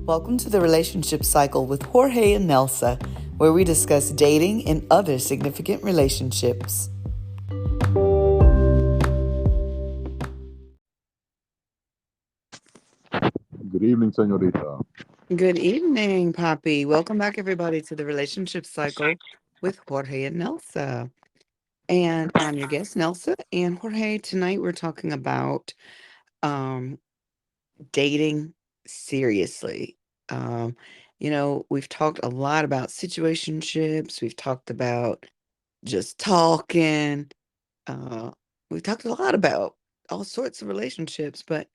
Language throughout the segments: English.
Welcome to the Relationship Cycle with Jorge and Nelsa, where we discuss dating and other significant relationships. Good evening, señorita. Good evening, Poppy. Welcome back, everybody, to the Relationship Cycle with Jorge and Nelsa. And I'm your guest, Nelsa. And Jorge, tonight we're talking about um, dating seriously. Um, we've talked a lot about situationships. We've talked about just talking. Uh, we've talked a lot about all sorts of relationships, but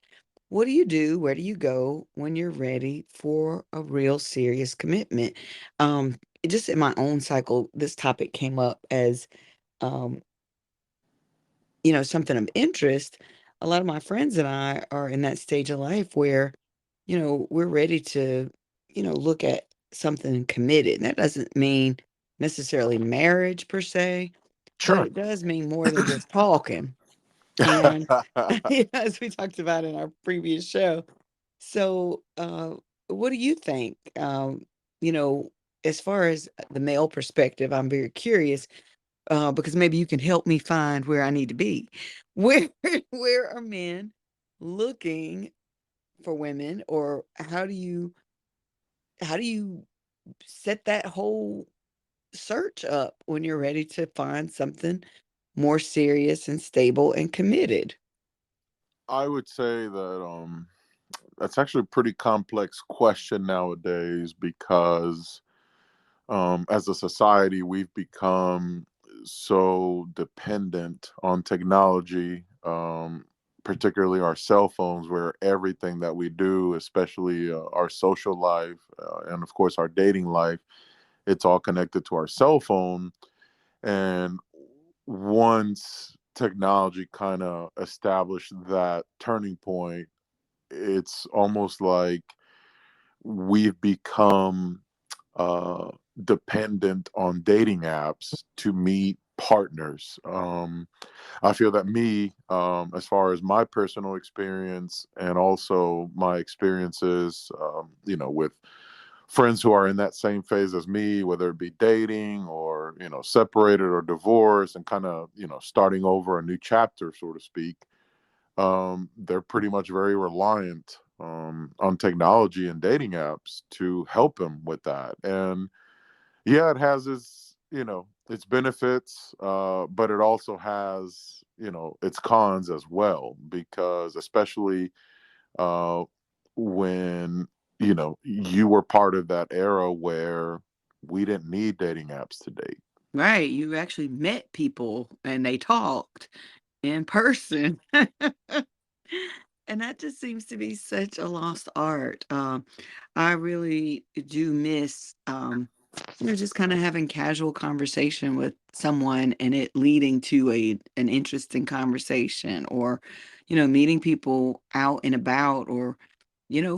what do you do? Where do you go when you're ready for a real serious commitment? Just in my own cycle, this topic came up as um, something of interest. A lot of my friends and I are in that stage of life where, we're ready to, look at something committed. And that doesn't mean necessarily marriage per se, but Sure. it does mean more than just talking. And as we talked about in our previous show. So, what do you think? You know, as far as the male perspective, I'm very curious because maybe you can help me find where I need to be. Where where are men looking for women, or how do you set that whole search up when you're ready to find something more serious and stable and committed? I would say that that's actually a pretty complex question nowadays because as a society we've become so dependent on technology, particularly our cell phones, where everything that we do, especially our social life and of course our dating life, it's all connected to our cell phone. And once technology kind of established that turning point, it's almost like we've become uh, dependent on dating apps to meet partners. I feel that as far as my personal experience and also my experiences, with friends who are in that same phase as me, whether it be dating or, separated or divorced and kind of, starting over a new chapter, so to speak, they're pretty much very reliant on technology and dating apps to help them with that. And yeah, it has its benefits, but it also has, its cons as well, because especially uh, when you were part of that era where we didn't need dating apps to date. Right, you actually met people and they talked in person. And that just seems to be such a lost art. I really do miss, just kind of having casual conversation with someone and it leading to an interesting conversation, or, meeting people out and about, or,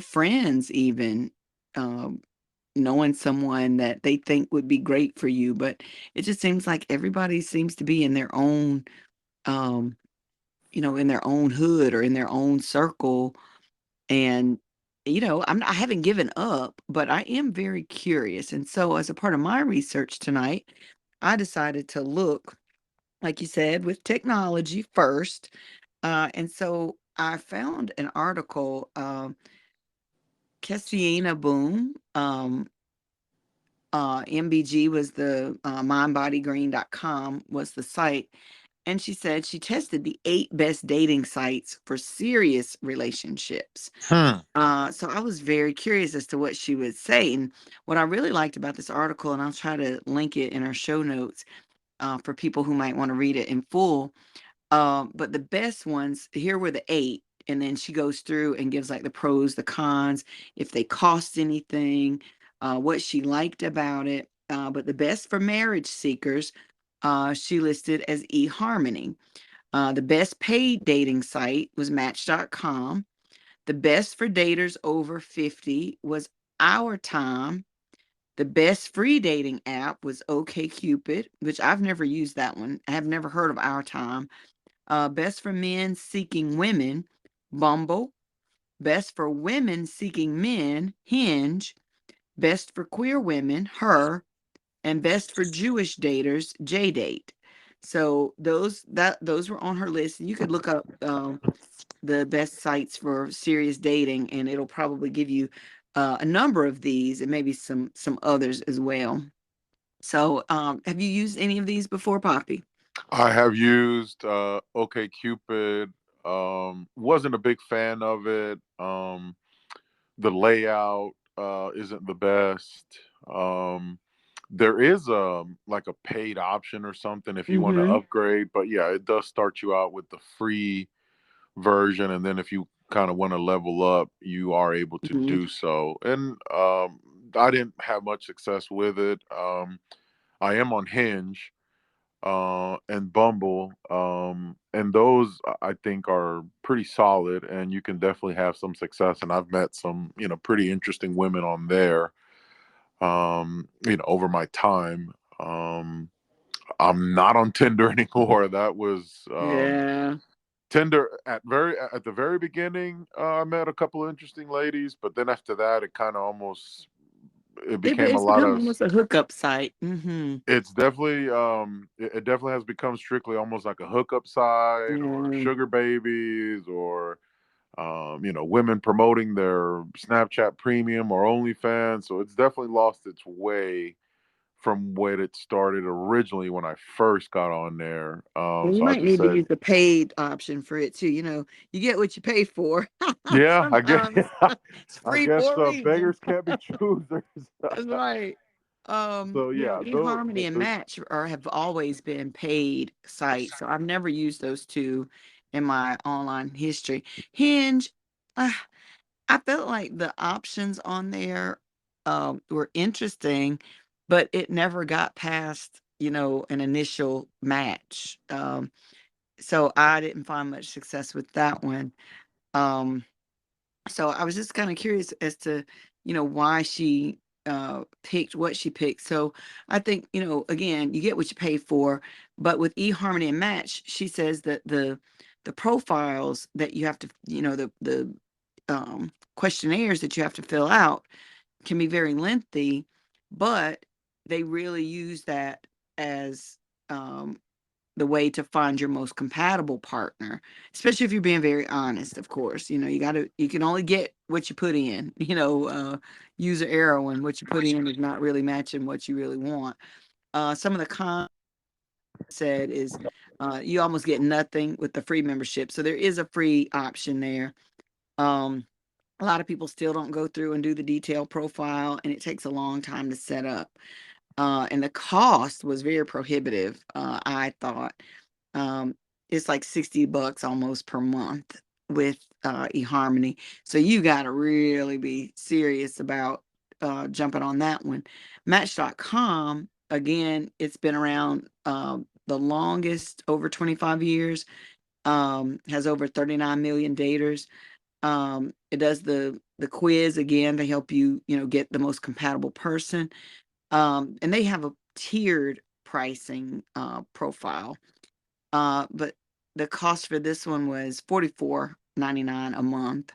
friends even. Um, Knowing someone that they think would be great for you, but it just seems like everybody seems to be in their own, um, in their own hood or in their own circle. And, I haven't given up, but I am very curious. And so, as a part of my research tonight, I decided to look, like you said, with technology first. And so I found an article, Kessiana Boom. MBG was the mindbodygreen.com was the site. And she said she tested the 8 best dating sites for serious relationships. Hmm. So I was very curious as to what she would say. And what I really liked about this article, and I'll try to link it in our show notes for people who might want to read it in full. But the best ones, here were the 8. And then she goes through and gives like the pros, the cons, if they cost anything, what she liked about it. But the best for marriage seekers, she listed as eHarmony. The best paid dating site was Match.com. The best for daters over 50 was Our Time. The best free dating app was OkCupid, which I've never used that one. I have never heard of Our Time. Best for men seeking women, Bumble. Best for women seeking men, Hinge. Best for queer women, Her. And best for Jewish daters, JDate. So those were on her list. You could look up the best sites for serious dating, and it'll probably give you a number of these, and maybe some others as well. So, have you used any of these before, Poppy? I have used OK Cupid. Wasn't a big fan of it. The layout isn't the best. Um, there is like a paid option or something if you want to Mm-hmm. upgrade, but yeah, it does start you out with the free version, and then if you kind of want to level up, you are able to Mm-hmm. do so. And I didn't have much success with it. I am on Hinge and Bumble, and those I think are pretty solid, and you can definitely have some success. And I've met some, pretty interesting women on there, over my time. I'm not on Tinder anymore. That was Yeah. Tinder at the very beginning. I met a couple of interesting ladies, but then after that, it kind of almost it became a It's lot become of. almost a hookup site. Mm-hmm. It's definitely it definitely has become strictly almost like a hookup site or Yeah. sugar babies or women promoting their Snapchat Premium or OnlyFans. So it's definitely lost its way from when it started originally when I first got on there. Well, you So I might just need to said, use the paid option for it too. You get what you pay for. yeah, I guess Sometimes it's I free guess for a reason. beggars can't be choosers. That's right. So yeah, eHarmony and Match have always been paid sites, so I've never used those two in my online history. Hinge, uh, I felt like the options on there were interesting, but it never got past, an initial match. So I didn't find much success with that one. Um, so I was just kind of curious as to, why she picked what she picked. So I think, again, you get what you pay for. But with eHarmony and Match, she says that the profiles that you have to, the questionnaires that you have to fill out can be very lengthy, but they really use that as um, the way to find your most compatible partner, especially if you're being very honest, of course. You can only get what you put in, user error when what you put in is not really matching what you really want. Some of the cons said is you almost get nothing with the free membership. So there is a free option there. Um, a lot of people still don't go through and do the detailed profile, and it takes a long time to set up. And the cost was very prohibitive, I thought. Um, it's like $60 almost per month with eHarmony. So you got to really be serious about jumping on that one. Match.com, again, it's been around the longest, over 25 years, has over 39 million daters. It does the quiz again to help you, get the most compatible person. And they have a tiered pricing profile. But the cost for this one was 44.99 a month.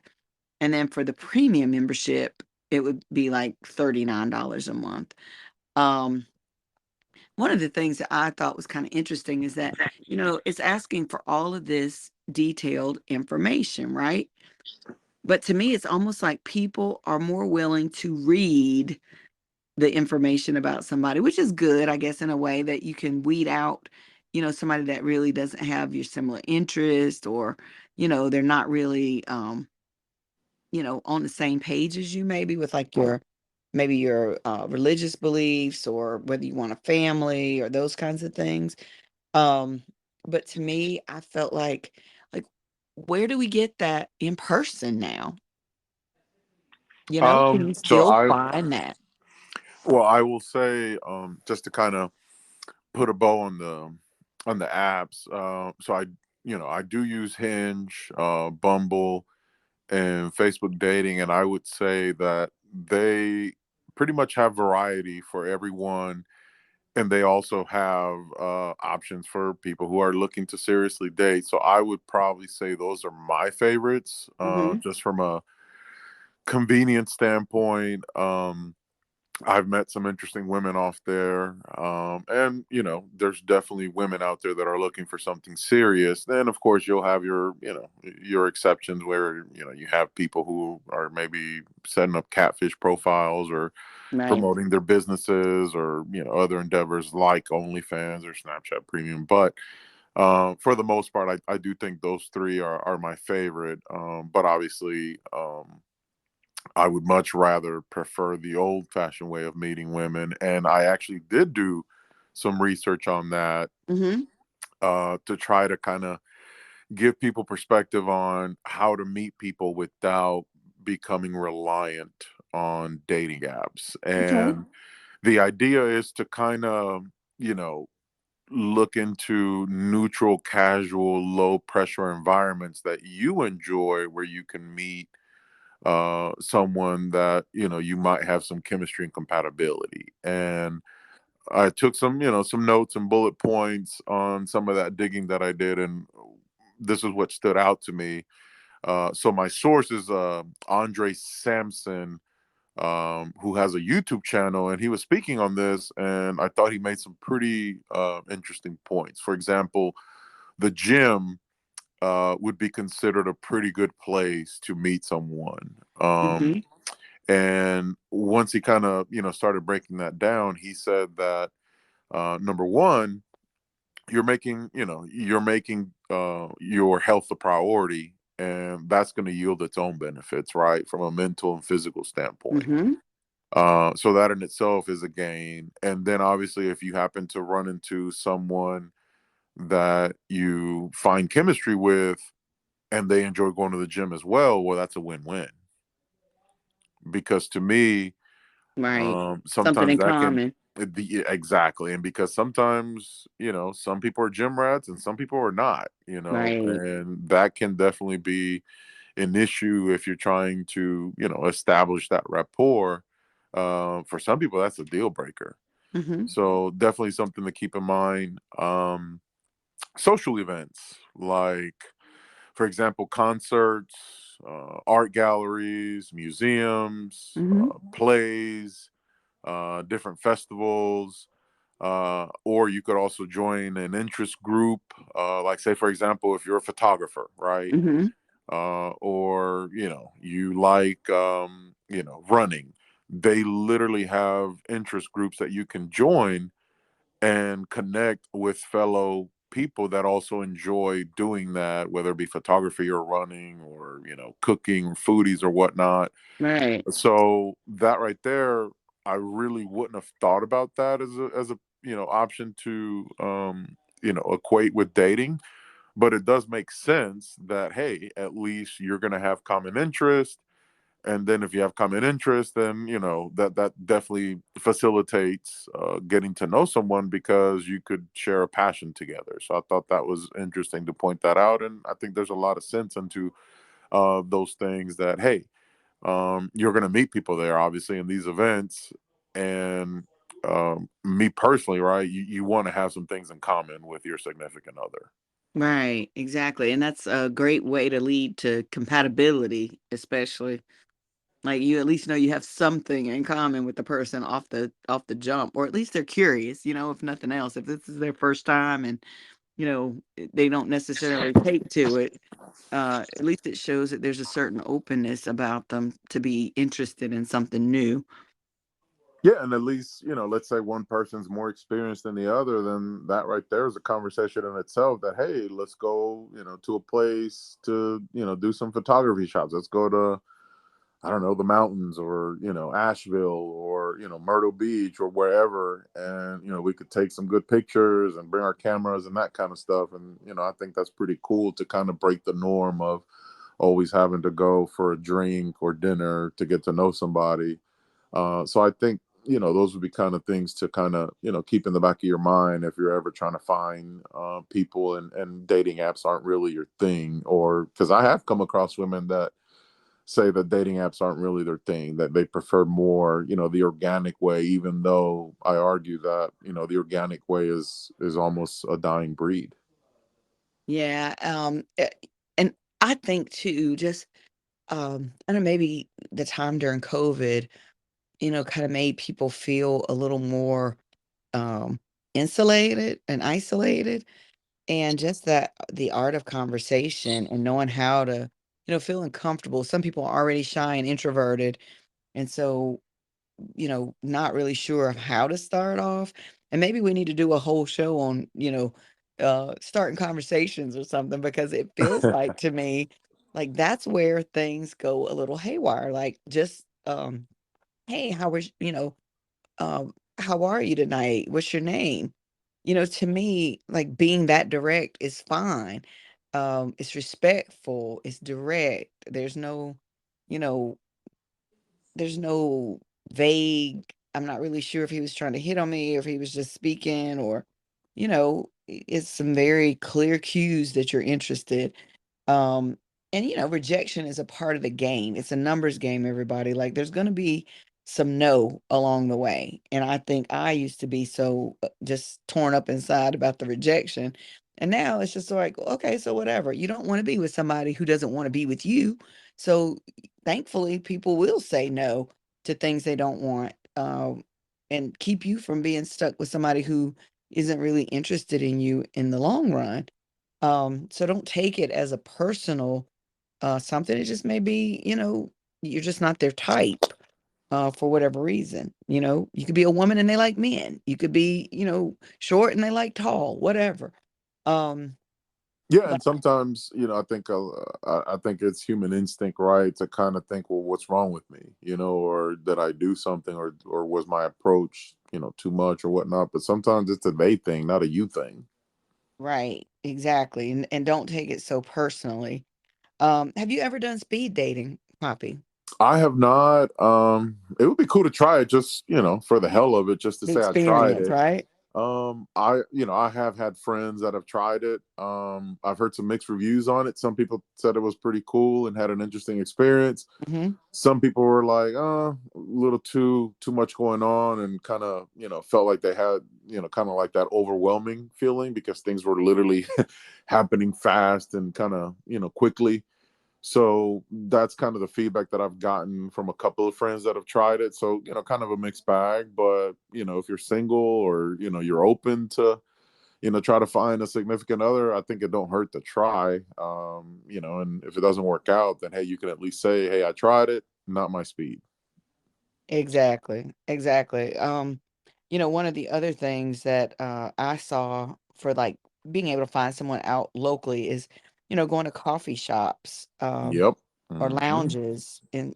And then for the premium membership, it would be like $39 a month. Um, One of the things that I thought was kind of interesting is that, it's asking for all of this detailed information, right? But to me, it's almost like people are more willing to read the information about somebody, which is good, I guess, in a way that you can weed out, somebody that really doesn't have your similar interest, or, they're not really, on the same page as you, maybe with like your religious beliefs, or whether you want a family or those kinds of things. Um, but to me, I felt like, where do we get that in person now? Can you so still find that? I will say, just to kind of put a bow on the apps. So I do use Hinge, Bumble, and Facebook Dating, and I would say that they pretty much have variety for everyone, and they also have options for people who are looking to seriously date. So I would probably say those are my favorites, Hmm. just from a convenience standpoint, I've met some interesting women off there. And, there's definitely women out there that are looking for something serious. Then, of course, you'll have your exceptions where, you have people who are maybe setting up catfish profiles or Right. promoting their businesses or, other endeavors like OnlyFans or Snapchat Premium. But for the most part, I do think those three are my favorite. But obviously, I would much rather prefer the old fashioned way of meeting women. And I actually did do some research on that Mhm. to try to kind of give people perspective on how to meet people without becoming reliant on dating apps. Okay. And the idea is to kind of, you know, look into neutral, casual, low pressure environments that you enjoy where you can meet someone that you might have some chemistry and compatibility. And I took some notes and bullet points on some of that digging that I did, and this is what stood out to me. So my source is Andre Sampson, who has a YouTube channel, and he was speaking on this, and I thought he made some pretty interesting points. For example, the gym would be considered a pretty good place to meet someone. Mhm. And once he kind of started breaking that down, he said that number one, you're making your health a priority, and that's going to yield its own benefits, right, from a mental and physical standpoint. Mhm. So that in itself is a gain. And then obviously, if you happen to run into someone that you find chemistry with and they enjoy going to the gym as well, that's a win-win. Because to me, Right. Something sometimes in that can common. exactly, and because sometimes some people are gym rats and some people are not, Right. and that can definitely be an issue if you're trying to establish that rapport. For some people, that's a deal breaker. Mhm. So definitely something to keep in mind. Social events like, for example, concerts, art galleries, museums, Mhm. plays, different festivals, or you could also join an interest group. Like, say, for example, if you're a photographer, right? Mhm. Or you like running, they literally have interest groups that you can join and connect with fellow people that also enjoy doing that, whether it be photography or running or cooking or foodies or whatnot. Right. So that right there, I really wouldn't have thought about that as a option to equate with dating, but it does make sense that, hey, at least you're going to have common interest, and then if you have common interest, then that definitely facilitates getting to know someone because you could share a passion together. So I thought that was interesting to point that out, and I think there's a lot of sense into those things that, hey, you're going to meet people there, obviously, in these events. And me personally, right, you want to have some things in common with your significant other. Right. Exactly. And that's a great way to lead to compatibility, especially. Like, you at least know you have something in common with the person off the jump, or at least they're curious, if nothing else. If this is their first time and, they don't necessarily take to it, at least it shows that there's a certain openness about them to be interested in something new. Yeah, and at least, let's say one person's more experienced than the other, then that right there is a conversation in itself that, hey, let's go, to a place to, do some photography shots. Let's go to, I don't know, the mountains or, Asheville or, Myrtle Beach or wherever. And, we could take some good pictures and bring our cameras and that kind of stuff. And, I think that's pretty cool to kind of break the norm of always having to go for a drink or dinner to get to know somebody. So I think, those would be kind of things to kind of, keep in the back of your mind if you're ever trying to find people, and dating apps aren't really your thing. Or because I have come across women that say that dating apps aren't really their thing, that they prefer more, the organic way, even though I argue that, the organic way is almost a dying breed. Yeah, and I think too, just I know maybe the time during COVID, kind of made people feel a little more um, insulated and isolated. And just that the art of conversation and knowing how to, feeling comfortable. Some people are already shy and introverted. And so, not really sure of how to start off. And maybe we need to do a whole show on, starting conversations or something, because it feels like to me like that's where things go a little haywire. Like just, hey, how are you tonight? What's your name? To me, like being that direct is fine. It's respectful, it's direct. You know, there's no vague, I'm not really sure if he was trying to hit on me or if he was just speaking, or, it's some very clear cues that you're interested. Um, and rejection is a part of the game. It's a numbers game, everybody. Like there's going to be some no along the way. And I think I used to be so just torn up inside about the rejection. And now it's just like, okay, so whatever. You don't want to be with somebody who doesn't want to be with you. So thankfully, people will say no to things they don't want, and keep you from being stuck with somebody who isn't really interested in you in the long run. So don't take it as a personal something. It just may be, you're just not their type for whatever reason. You could be a woman and they like men. You could be, short and they like tall, whatever. Um, Yeah, but and sometimes I think I think it's human instinct, right, to kind of think, well, what's wrong with me, or did I do something, or was my approach, too much or whatnot. But sometimes it's a they thing, not a you thing. right, exactly. And don't take it so personally. Have you ever done speed dating, Poppy? I have not. It would be cool to try it, just for the hell of it, just to The say I tried experience, it. right? I have had friends that have tried it. I've heard some mixed reviews on it. Some people said it was pretty cool and had an interesting experience. Hmm. Some people were like, a little too much going on, and kind of, felt like they had, kind of like that overwhelming feeling because things were literally happening fast and kind of, quickly. So that's kind of the feedback that I've gotten from a couple of friends that have tried it. So, kind of a mixed bag. But, if you're single, or, you're open to, try to find a significant other, I think it don't hurt to try. And if it doesn't work out, then hey, you can at least say, hey, I tried it, not my speed. Exactly, exactly. One of the other things that I saw for like being able to find someone out locally is, going to coffee shops, Yep. or Hmm. lounges. And,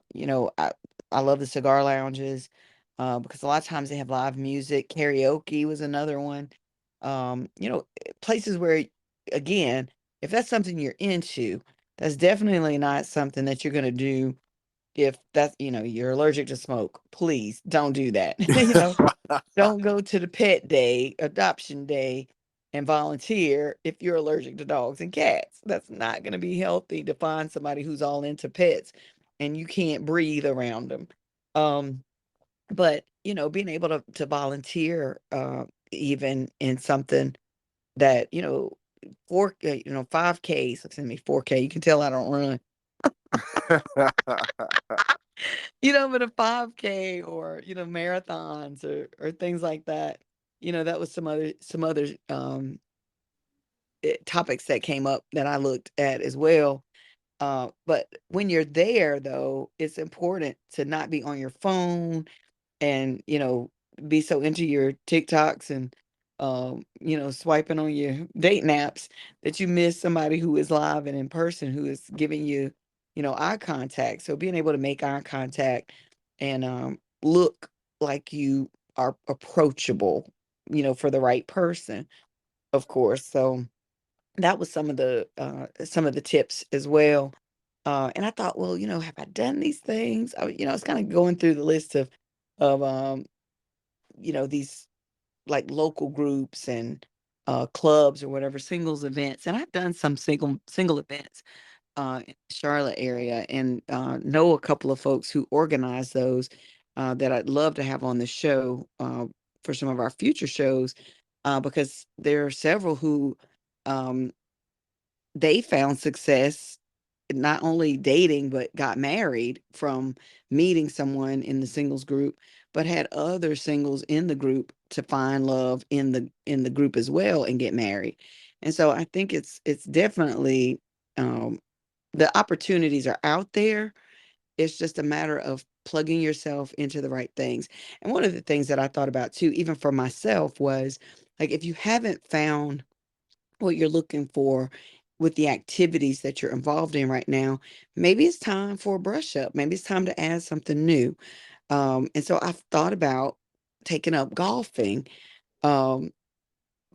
I love the cigar lounges, because a lot of times they have live music. Karaoke was another one. Places where, again, if that's something you're into, that's definitely not something that you're going to do if that's, you're allergic to smoke. Please don't do that. Don't go to the pet day, adoption day, and volunteer if you're allergic to dogs and cats. That's not going to be healthy to find somebody who's all into pets and you can't breathe around them. Um, but being able to volunteer, even in something that, 5Ks, excuse me, 4K. You can tell I don't run. But a 5K, or, marathons, or things like that. That was some other topics that came up that I looked at as well. But when you're there though, it's important to not be on your phone and, be so into your TikToks and, swiping on your date naps that you miss somebody who is live and in person, who is giving you, eye contact. So being able to make eye contact and look like you are approachable, for the right person, of course. So that was some of the tips as well. And I thought, well, have I done these things? I was kind of going through the list of these like local groups and clubs or whatever, singles events. And I've done some single events in the Charlotte area, and know a couple of folks who organize those, that I'd love to have on the show, for some of our future shows, because there are several who, um, they found success not only dating, but got married from meeting someone in the singles group, but had other singles in the group to find love in the group as well and get married. And so I think it's definitely um, the opportunities are out there. It's just a matter of plugging yourself into the right things. And one of the things that I thought about too, even for myself, was like if you haven't found what you're looking for with the activities that you're involved in right now, maybe it's time for a brush up. Maybe it's time to add something new. And so I've thought about taking up golfing um,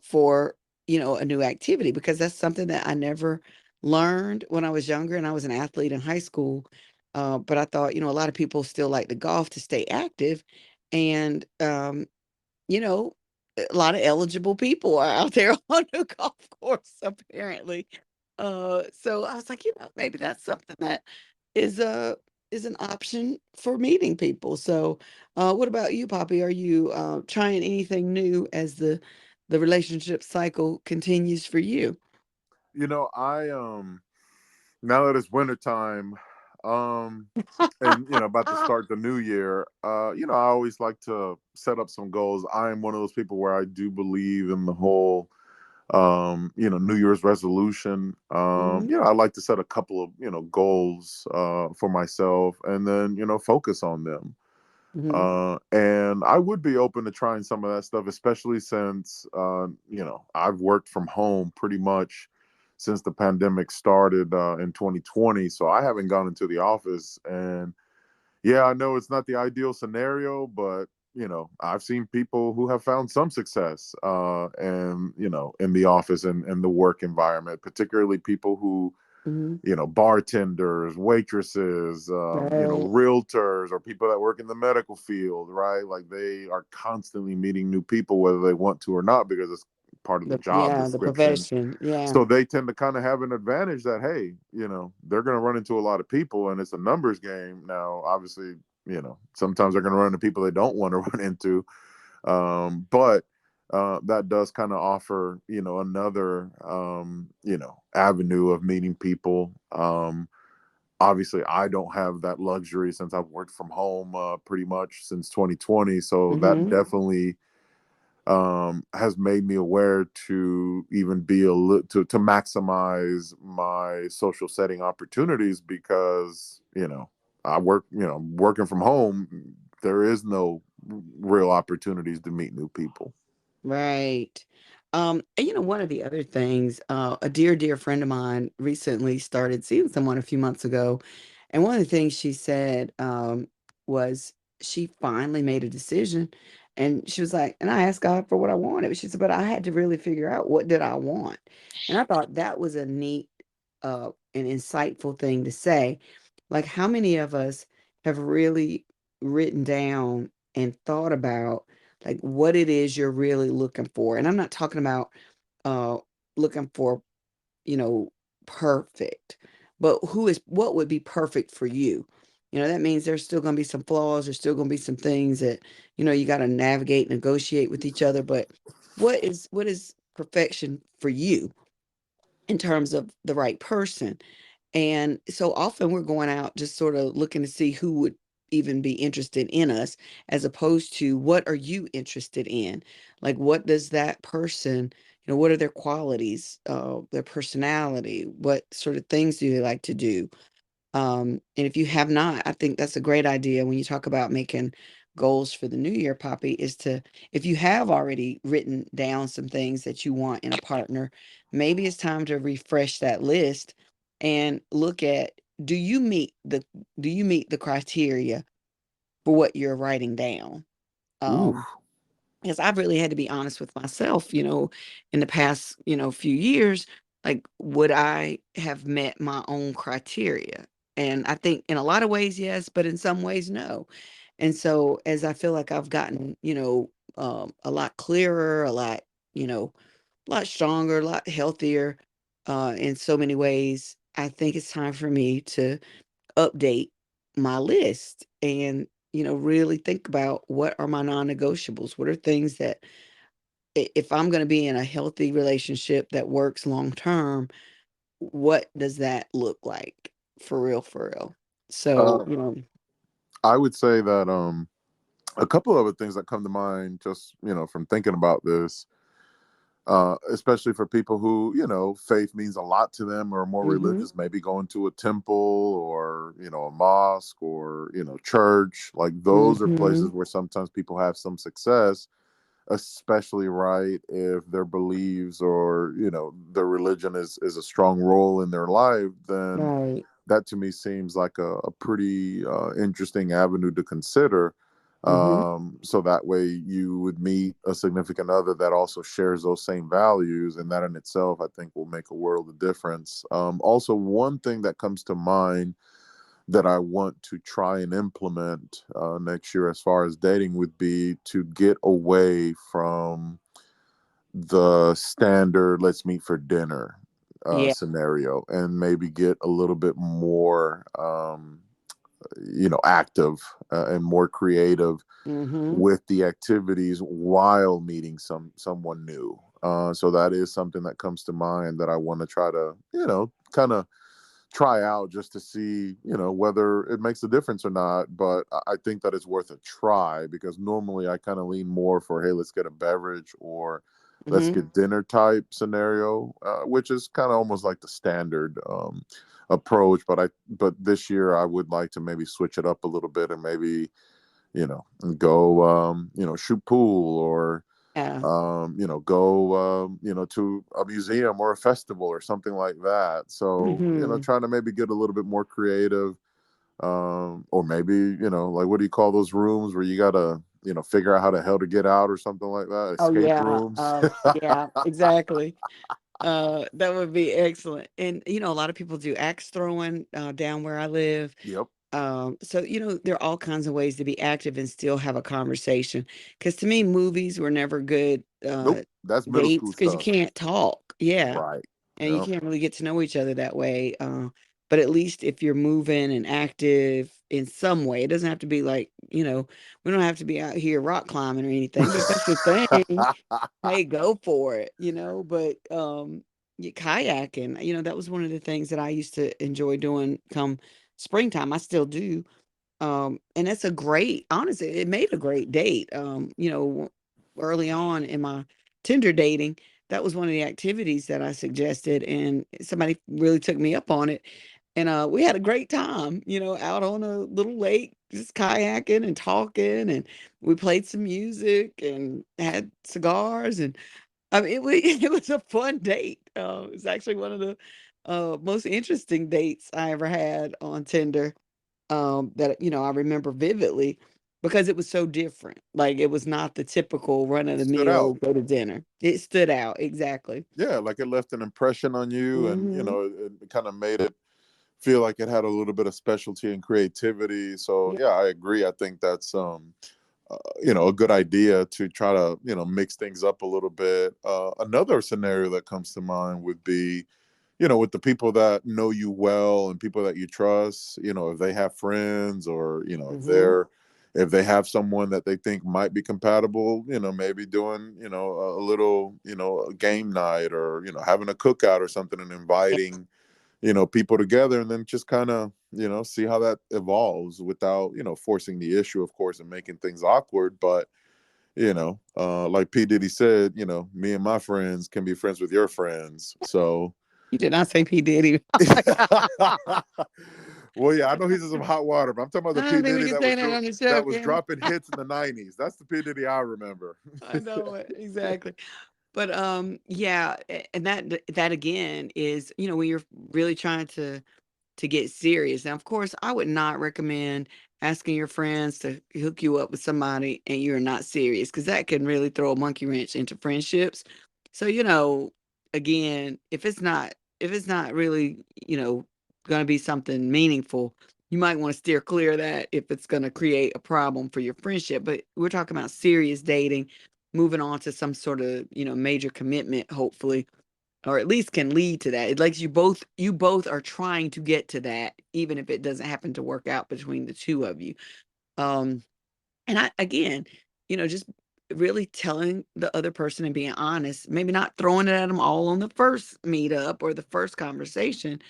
for, a new activity because that's something that I never learned when I was younger and I was an athlete in high school. But I thought, a lot of people still like to golf to stay active. And you know, a lot of eligible people are out there on the golf course apparently. So I was like, maybe that's something that is a is an option for meeting people. So, what about you, Poppy? Are you trying anything new as the relationship cycle continues for you? I now that it's wintertime, and about to start the new year, I always like to set up some goals. I am one of those people where I do believe in the whole New Year's resolution. Mhm, I like to set a couple of, goals for myself and then, focus on them. mhm, And I would be open to trying some of that stuff, especially since, I've worked from home pretty much since the pandemic started in 2020. So I haven't gone into the office. And yeah, I know it's not the ideal scenario, but, I've seen people who have found some success and, in the office and the work environment, particularly people who mhm. bartenders, waitresses, Right. realtors, or people that work in the medical field, right? Like they are constantly meeting new people, whether they want to or not, because it's part of the job The description. profession. Yeah. So they tend to kind of have an advantage that, hey, they're going to run into a lot of people and it's a numbers game. Now, obviously, sometimes they're going to run into people they don't want to run into. But that does kind of offer, another, avenue of meeting people. Obviously, I don't have that luxury since I've worked from home pretty much since 2020. So that Mhm. definitely has made me aware to even be to maximize my social setting opportunities because I work working from home. There is no real opportunities to meet new people. Right. And one of the other things, a dear friend of mine recently started seeing someone a few months ago. And one of the things she said was she finally made a decision. And she was like, and I asked God for what I wanted. She said, but I had to really figure out what did I want. And I thought that was a neat and insightful thing to say. Like, how many of us have really written down and thought about like what it is you're really looking for? And I'm not talking about uh looking for, you know, perfect, but who is what would be perfect for you? That means there's still going to be some flaws, there's still going to be some things that, you got to navigate, negotiate with each other, but what is perfection for you in terms of the right person? And so often we're going out just sort of looking to see who would even be interested in us, as opposed to what are you interested in? Like, what does that person, what are their qualities, their personality? What sort of things do they like to do? And if you have not, I think that's a great idea when you talk about making goals for the new year, Poppy, is to, if you have already written down some things that you want in a partner, maybe it's time to refresh that list and look at, do you meet the do you meet the criteria for what you're writing down? Ooh. Because I've really had to be honest with myself, in the past, few years, like, would I have met my own criteria? And I think in a lot of ways, yes, but in some ways, no. And so as I feel like I've gotten, a lot clearer, a lot stronger, a lot healthier, in so many ways, I think it's time for me to update my list and really think about what are my non-negotiables, what are things that if I'm going to be in a healthy relationship that works long term, what does that look like? for real, for real. So, Uh, I would say that a couple of other things that come to mind just from thinking about this, especially for people who faith means a lot to them or are more mhm, religious, maybe going to a temple or a mosque or church. Like those are mhm, places where sometimes people have some success, especially right if their beliefs or their religion is a strong role in their life. Then right, that to me seems like a pretty interesting avenue to consider. mhm, So that way you would meet a significant other that also shares those same values, and that in itself I think will make a world of difference. Also, one thing that comes to mind that I want to try and implement next year as far as dating would be to get away from the standard let's meet for dinner yeah, scenario, and maybe get a little bit more active and more creative mhm, with the activities while meeting someone new. So that is something that comes to mind that I want to try to kind of try out just to see whether it makes a difference or not. But I think that it's worth a try, because normally I kind of lean more for, hey, let's get a beverage or let's mhm, get dinner type scenario, which is kind of almost like the standard approach. But this year I would like to maybe switch it up a little bit and maybe go shoot pool, or yeah, go to a museum or a festival or something like that. So mhm. trying to maybe get a little bit more creative, or maybe like, what do you call those rooms where you gotta figure out how the hell to get out or something like that? Oh, Escape yeah, rooms. yeah, exactly. That would be excellent. And, a lot of people do axe throwing, down where I live. Yep. So, there are all kinds of ways to be active and still have a conversation. Because to me, movies were never good Nope. That's middle dates school because you stuff. can't talk. Yeah. Right. And you Yep. can't really get to know each other that way. But at least if you're moving and active in some way, it doesn't have to be like, we don't have to be out here rock climbing or anything. But if that's your thing, hey, go for it, but, kayaking, that was one of the things that I used to enjoy doing come springtime. I still do. And it's a great honestly, it made a great date. Early on in my Tinder dating, that was one of the activities that I suggested, and somebody really took me up on it. And we had a great time, out on a little lake, just kayaking and talking, and we played some music and had cigars, and I mean, it was a fun date. It was actually one of the most interesting dates I ever had on Tinder, that I remember vividly because it was so different. Like it was not the typical run of the Stood mill out. go to dinner. It stood out exactly. Yeah, like it left an impression on you, and Hmm. it kind of made it feel like it had a little bit of specialty and creativity. So Yeah. yeah, I agree. I think that's a good idea to try to mix things up a little bit. Another scenario that comes to mind would be with the people that know you well and people that you trust, if they have friends, or Hmm. if they have someone that they think might be compatible, maybe doing a little a game night, or having a cookout or something, and inviting people together, and then just kind of see how that evolves without forcing the issue, of course, and making things awkward. But like P Diddy said, me and my friends can be friends with your friends. So You did not say P Diddy. well, yeah, I know he's in some hot water, but I'm talking about the I P don't think we Diddy can say that on the show, that was can we? dropping hits in the '90s. That's the P Diddy I remember. I know it exactly. But yeah, and that again is when you're really trying to get serious. Now, of course, I would not recommend asking your friends to hook you up with somebody and you're not serious because that can really throw a monkey wrench into friendships. So, again, if it's not really, going to be something meaningful, you might want to steer clear of that if it's going to create a problem for your friendship. But we're talking about serious dating, moving on to some sort of, major commitment, hopefully, or at least can lead to that. It likes you both are trying to get to that, even if it doesn't happen to work out between the two of you. Um, and I again, just really telling the other person and being honest, maybe not throwing it at them all on the first meetup or the first conversation,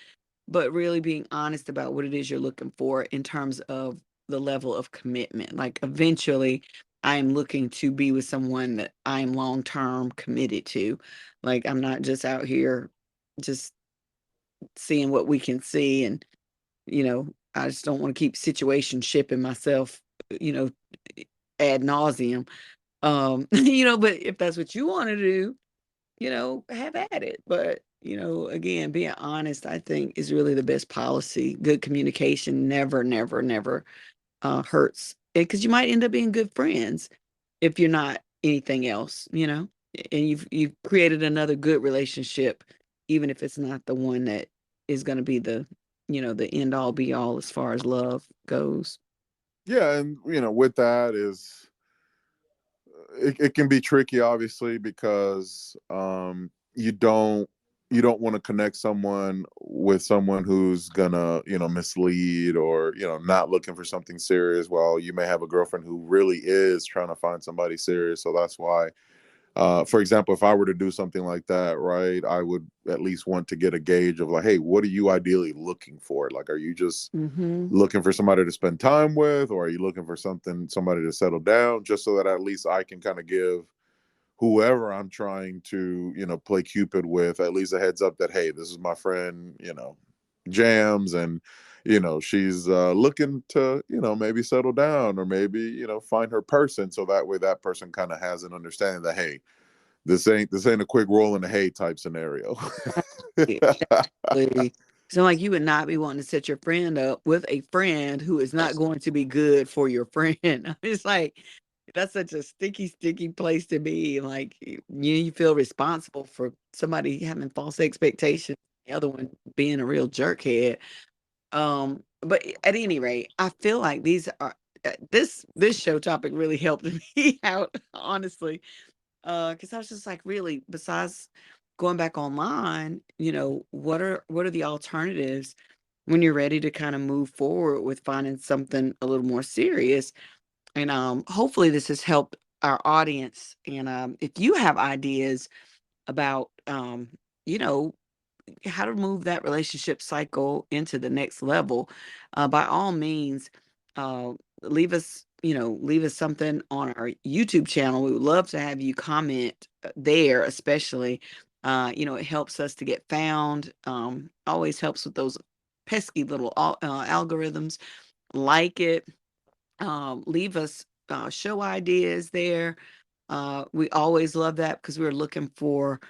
but really being honest about what it is you're looking for in terms of the level of commitment. Like eventually, I am looking to be with someone that I am long term committed to. Like I'm not just out here just seeing what we can see, and I just don't want to keep situation shipping myself, you know, ad nauseum. But if that's what you want to do, have at it. But, again, being honest, I think is really the best policy. Good communication never, never, never hurts. Because you might end up being good friends if you're not anything else, and you've created another good relationship, even if it's not the one that is going to be the end all be all as far as love goes. Yeah, and with that is it can be tricky, obviously, because you don't want to connect someone with someone who's gonna mislead, or not looking for something serious, while you may have a girlfriend who really is trying to find somebody serious. So that's why, for example, if I were to do something like that, right, I would at least want to get a gauge of, like, hey, what are you ideally looking for? Like, are you just Mhm. looking for somebody to spend time with, or are you looking for somebody to settle down, just so that at least I can kind of give whoever I'm trying to play Cupid with at least a heads up that, hey, this is my friend, Jams, and she's looking to maybe settle down, or maybe find her person, so that way that person kind of has an understanding that, hey, this ain't a quick roll in the hay type scenario. Exactly. So, like, you would not be wanting to set your friend up with a friend who is not going to be good for your friend. It's like that's such a sticky, sticky place to be. Like, you feel responsible for somebody having false expectations, the other one being a real jerkhead. But at any rate, I feel like these are this show topic really helped me out, honestly. Because I was just like, really, besides going back online, what are the alternatives when you're ready to kind of move forward with finding something a little more serious? And hopefully this has helped our audience. And if you have ideas about you know, how to move that relationship cycle into the next level, by all means, uh, leave us something on our YouTube channel. We would love to have you comment there, especially. It helps us to get found. Always helps with those pesky little algorithms. Like it, leave us show ideas there. We always love that because we're looking for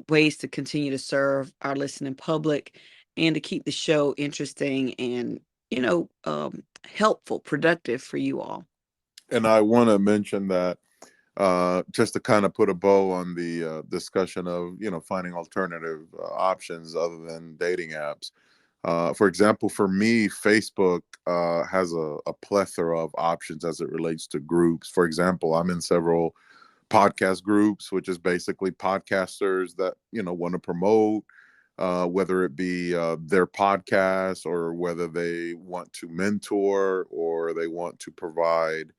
ways to continue to serve our listening public and to keep the show interesting and, helpful, productive for you all. And I want to mention that, just to kind of put a bow on the discussion of finding alternative options other than dating apps. For example, for me, Facebook has a plethora of options as it relates to groups. For example, I'm in several podcast groups, which is basically podcasters that want to promote, whether it be their podcast, or whether they want to mentor, or they want to provide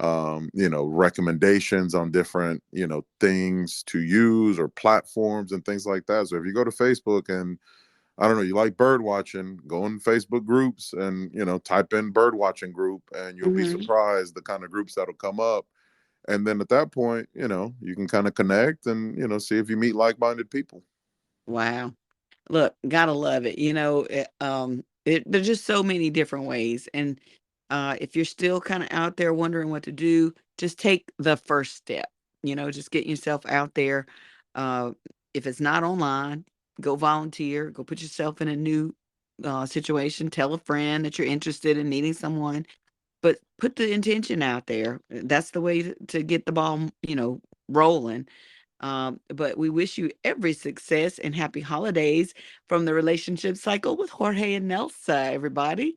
recommendations on different things to use, or platforms and things like that. So if you go to Facebook and, I don't know, you like bird watching, go in Facebook groups and type in bird watching group, and you'll be Mhm. surprised the kind of groups that'll come up. And then at that point, you can kind of connect and see if you meet like-minded people. Wow. Look, gotta love it. There's just so many different ways. And if you're still kind of out there wondering what to do, just take the first step. Just get yourself out there. Uh, if it's not online, go volunteer, go put yourself in a new situation. Tell a friend that you're interested in meeting someone, but put the intention out there. That's the way to get the ball, rolling. But we wish you every success and happy holidays from the relationship cycle with Jorge and Nelsa, everybody.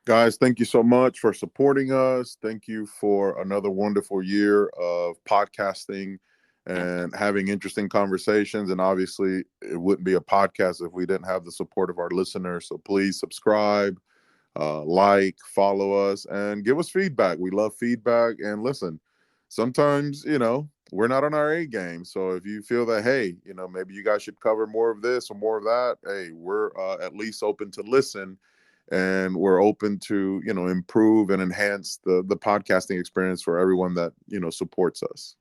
Guys, thank you so much for supporting us. Thank you for another wonderful year of podcasting Yep. and having interesting conversations. And obviously, it wouldn't be a podcast if we didn't have the support of our listeners. So please subscribe, like, follow us, and give us feedback. We love feedback. And listen, sometimes, we're not on our A game. So if you feel that, hey, maybe you guys should cover more of this or more of that, hey, we're at least open to listen, and we're open to improve and enhance the podcasting experience for everyone that supports us.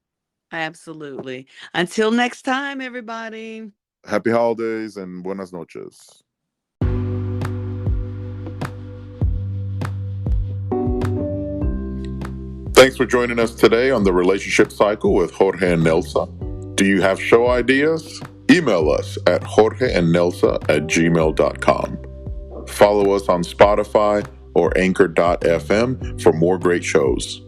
Absolutely. Until next time, everybody. Happy holidays and buenas noches. Thanks for joining us today on the Relationship Cycle with Jorge and Nelsa. Do you have show ideas? Email us at jorgeandnelsa@gmail.com. Follow us on Spotify or anchor.fm for more great shows.